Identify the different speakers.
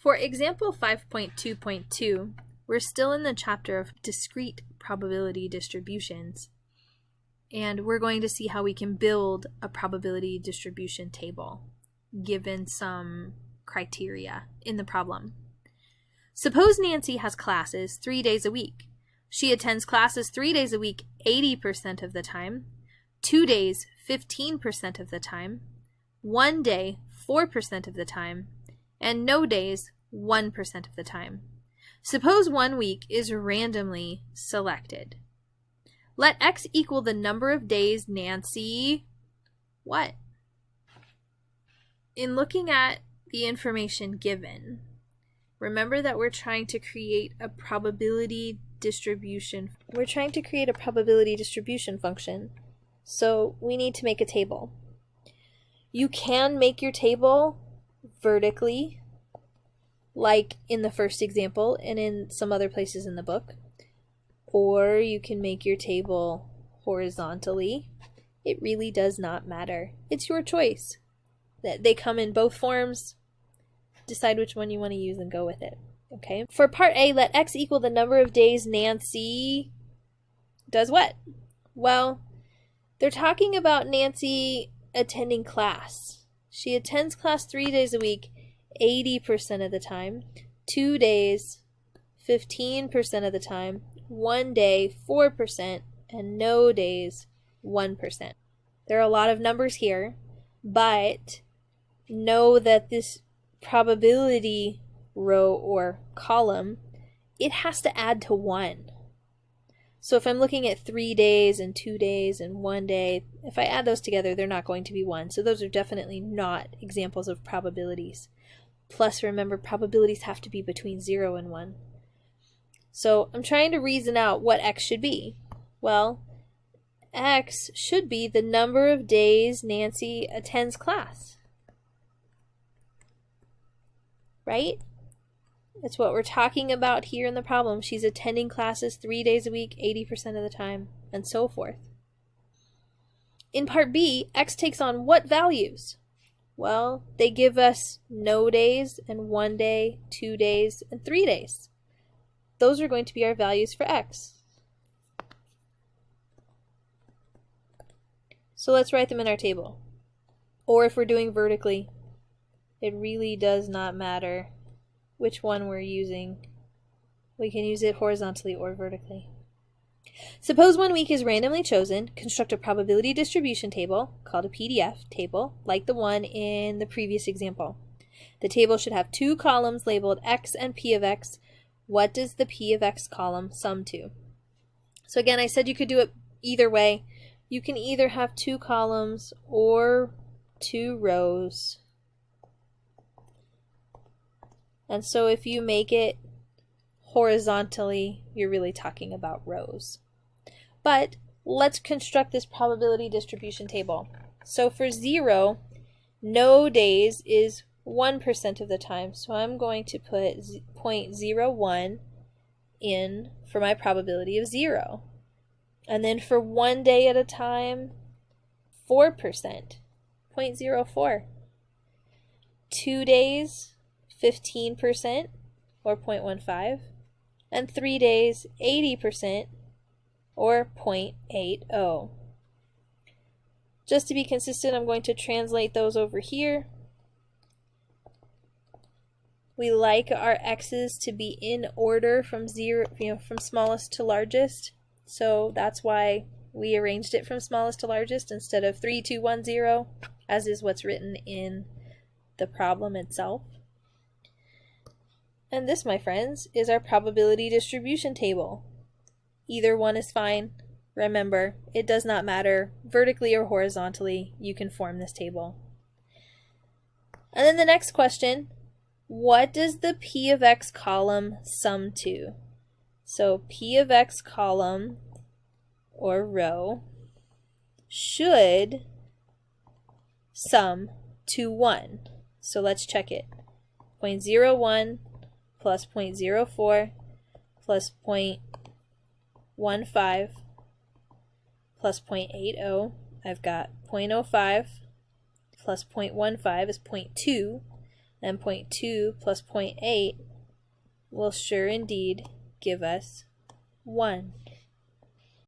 Speaker 1: For example 5.2.2, we're still in the chapter of discrete probability distributions, and we're going to see how we can build a probability distribution table given some criteria in the problem. Suppose Nancy has classes 3 days a week. She attends classes 3 days a week 80% of the time, 2 days 15% of the time, 1 day 4% of the time, and no days 1% of the time. Suppose 1 week is randomly selected. Let x equal the number of days Nancy what? In looking at the information given, remember that we're trying to create a probability distribution. We're trying to create a probability distribution function, so we need to make a table. You can make your table vertically, like in the first example and in some other places in the book, or you can make your table horizontally. It really does not matter. It's your choice. They come in both forms. Decide which one you want to use and go with it. Okay. For part A, let x equal the number of days Nancy does what? Well, they're talking about Nancy attending class. She attends class 3 days a week, 80% of the time, 2 days, 15% of the time, 1 day, 4%, and no days, 1%. There are a lot of numbers here, but know that this probability row or column, it has to add to 1. So if I'm looking at 3 days and 2 days and 1 day, if I add those together, they're not going to be 1. So those are definitely not examples of probabilities. Plus, remember, probabilities have to be between 0 and 1. So I'm trying to reason out what x should be. Well, x should be the number of days Nancy attends class. Right? That's what we're talking about here in the problem. She's attending classes 3 days a week, 80% of the time, and so forth. In part B, x takes on what values? Well, they give us no days and 1 day, 2 days, and 3 days. Those are going to be our values for x. So let's write them in our table. Or if we're doing vertically, it really does not matter which one we're using. We can use it horizontally or vertically. Suppose 1 week is randomly chosen. Construct a probability distribution table, called a PDF table, like the one in the previous example. The table should have 2 columns labeled x and p of x. What does the p of x column sum to? So again, I said you could do it either way. You can either have 2 columns or 2 rows. And so if you make it horizontally, you're really talking about rows. But let's construct this probability distribution table. So for 0, no days is 1% of the time. So I'm going to put 0.01 in for my probability of 0. And then for 1 day at a time, 4%, 0.04. 2 days, 15%, or 0.15. And 3 days, 80%, or 0.80. Just to be consistent, I'm going to translate those over here. We like our x's to be in order from from smallest to largest. So that's why we arranged it from smallest to largest instead of 3, 2, 1, 0, as is what's written in the problem itself. And this, my friends, is our probability distribution table. Either one is fine. Remember, it does not matter. Vertically or horizontally, you can form this table. And then the next question, what does the p of x column sum to? So p of x column, or row, should sum to 1. So let's check it. 0.01 plus 0.04 plus 0.15 plus 0.80. I've got 0.05 plus 0.15 is 0.2. then 0.2 plus 0.8 will sure indeed give us 1.